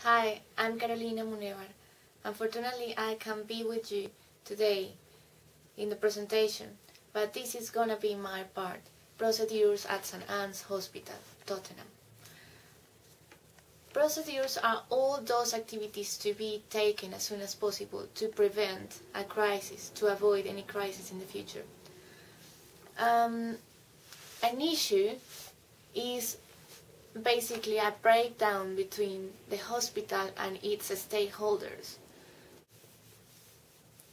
Hi, I'm Carolina Munevar. Unfortunately, I can't be with you today in the presentation, but this is gonna be my part, procedures at St. Anne's Hospital, Tottenham. Procedures are all those activities to be taken as soon as possible to prevent a crisis, to avoid any crisis in the future. An issue is basically a breakdown between the hospital and its stakeholders.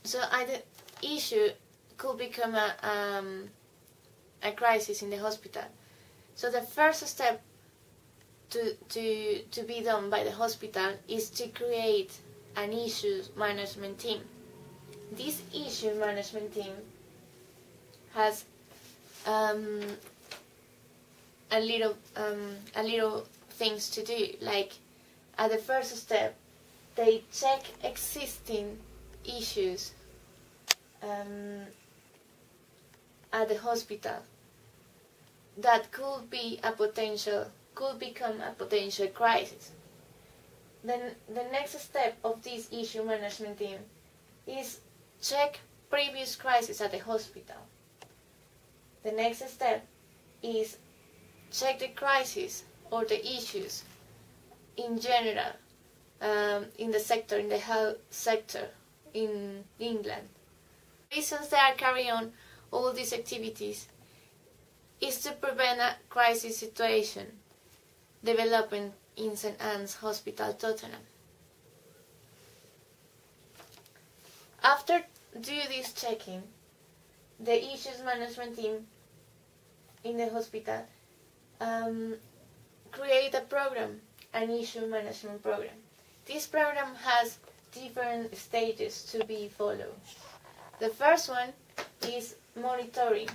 So the issue could become a crisis in the hospital. So the first step to be done by the hospital is to create an issues management team. This issue management team has a little things to do. Like at the first step, they check existing issues at the hospital that could become a potential crisis. Then the next step of this issue management team is check previous crises at the hospital. The next step is check the crisis or the issues in general in the health sector in England. The reasons they are carrying on all these activities is to prevent a crisis situation developing in St. Anne's Hospital, Tottenham. After do this checking, the issues management team in the hospital create a program, an issue management program. This program has different stages to be followed. The first one is monitoring.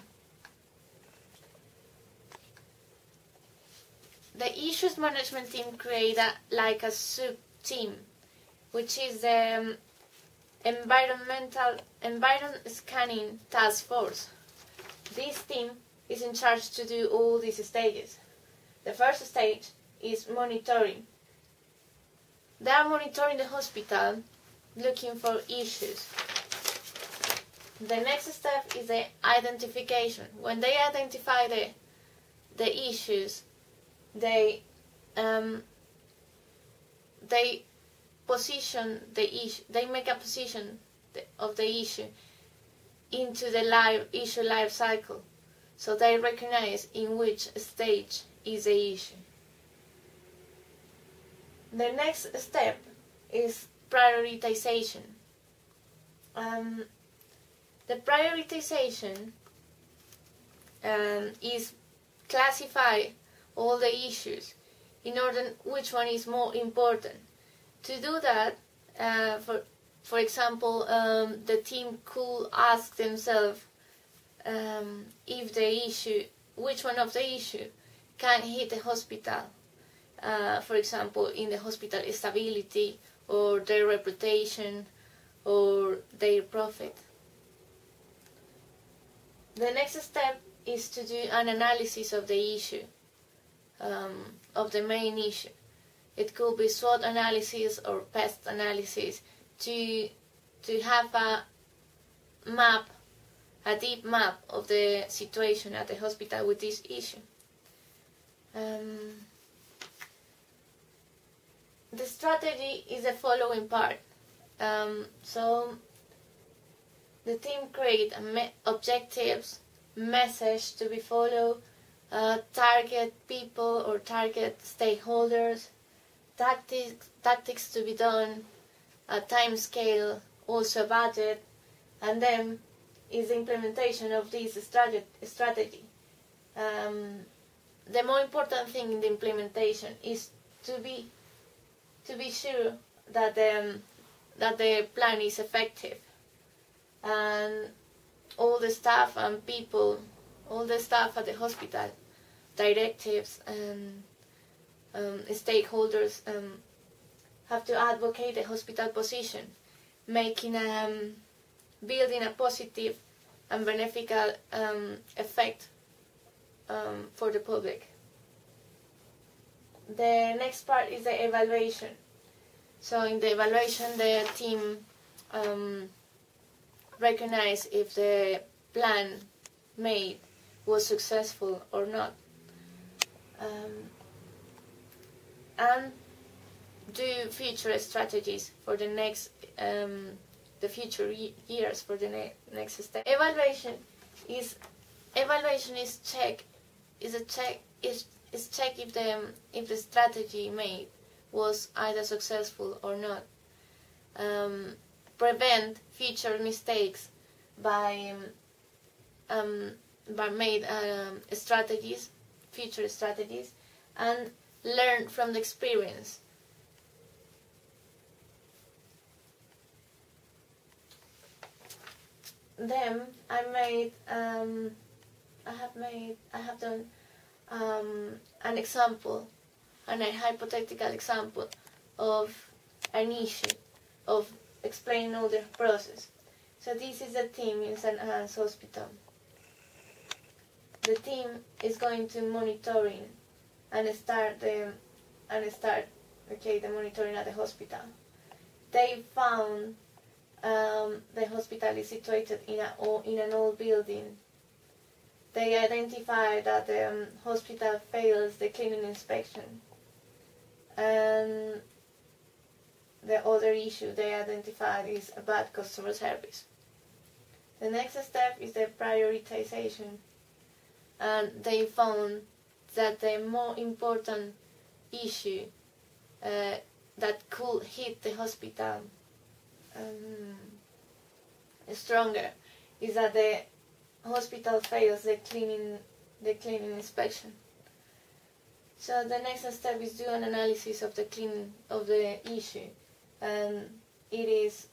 The issues management team create a sub-team, which is the environment scanning task force. This team is in charge to do all these stages. The first stage is monitoring. They are monitoring the hospital, looking for issues. The next step is the identification. When they identify the issues, they position the issue. They make a position of the issue into the issue life cycle, so they recognize in which stage is the issue. The next step is prioritization. The prioritization is classify all the issues in order which one is more important. To do that, for example, the team could ask themselves if the issue, which one of the issue can hit the hospital. For example, in the hospital stability or their reputation or their profit. The next step is to do an analysis of the issue, of the main issue. It could be SWOT analysis or PEST analysis to have a map, a deep map of the situation at the hospital with this issue. The strategy is the following part. So the team create objectives, message to be followed, target people or target stakeholders, tactics to be done, a time scale, also budget, and then is the implementation of this strategy. The more important thing in the implementation is to be sure that the plan is effective, and all the staff and people, all the staff at the hospital, directives and stakeholders have to advocate the hospital position, making building a positive and beneficial effect for the public. The next part is the evaluation. So in the evaluation, the team recognize if the plan made was successful or not, and do future strategies for the next the future years for the next step. Evaluation is check if the strategy made was either successful or not. Prevent future mistakes by made future strategies, and learn from the experience. Then I have done an example, a hypothetical example of an issue, of explaining all the process. So this is a team in St. Anne's Hospital. The team is going to monitoring and start the monitoring at the hospital. They found the hospital is situated in an old building. They identified that the hospital fails the cleaning inspection, and the other issue they identified is a bad customer service. The next step is the prioritization, and they found that the more important issue that could hit the hospital stronger is that the hospital fails the cleaning inspection. So the next step is do an analysis of the cleaning of the issue, and it is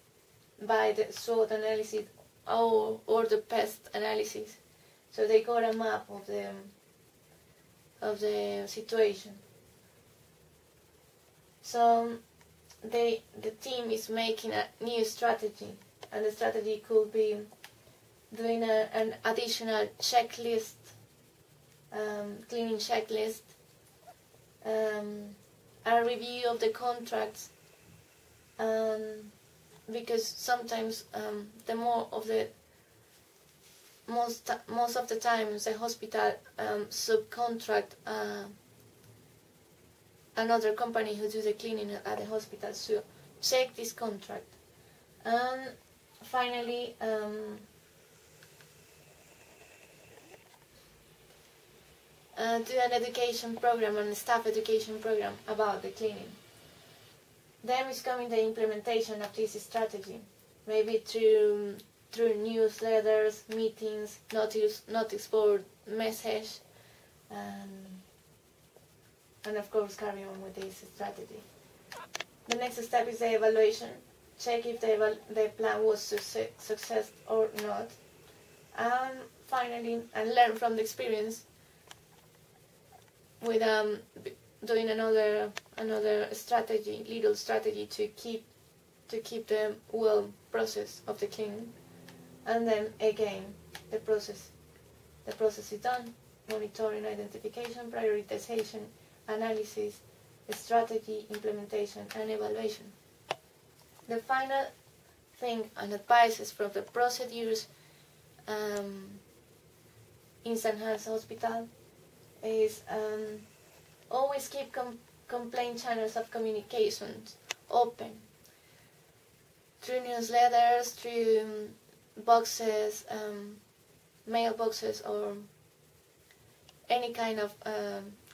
by the SWOT analysis or the pest analysis. So they got a map of the situation. So the team is making a new strategy, and the strategy could be doing an additional checklist, cleaning checklist, a review of the contracts, because sometimes most of the times the hospital subcontract another company who do the cleaning at the hospital. So check this contract. And finally, do an education program and staff education program about the cleaning. Then is coming the implementation of this strategy, maybe through newsletters, meetings, notice board, message, and of course carry on with this strategy. The next step is the evaluation. Check if the plan was success or not. And finally, and learn from the experience with doing another strategy, little strategy to keep the well process of the cleaning. And then again, the process is done. Monitoring, identification, prioritization, analysis, strategy, implementation, and evaluation. The final thing and advices from the procedures in St. Anne's Hospital is always keep complaint channels of communications open, through newsletters, through boxes, mailboxes, or any kind of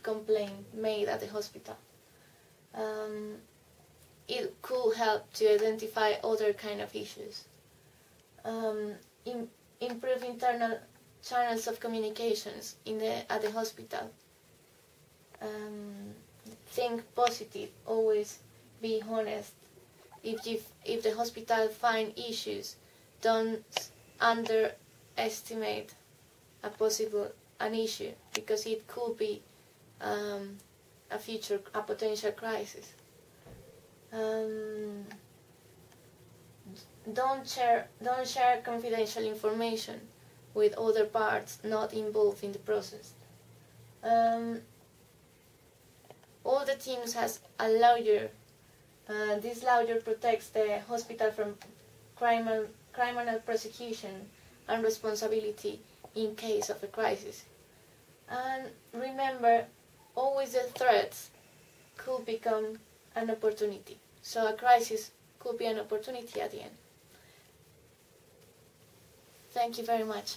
complaint made at the hospital. It could help to identify other kind of issues. Improve internal channels of communications at the hospital. Think positive, always be honest. If the hospital find issues, don't underestimate an issue, because it could be a potential crisis. Don't share confidential information with other parts not involved in the process. All the teams has a lawyer This lawyer protects the hospital from criminal prosecution and responsibility in case of a crisis. And remember, always the threats could become an opportunity. So a crisis could be an opportunity at the end. Thank you very much.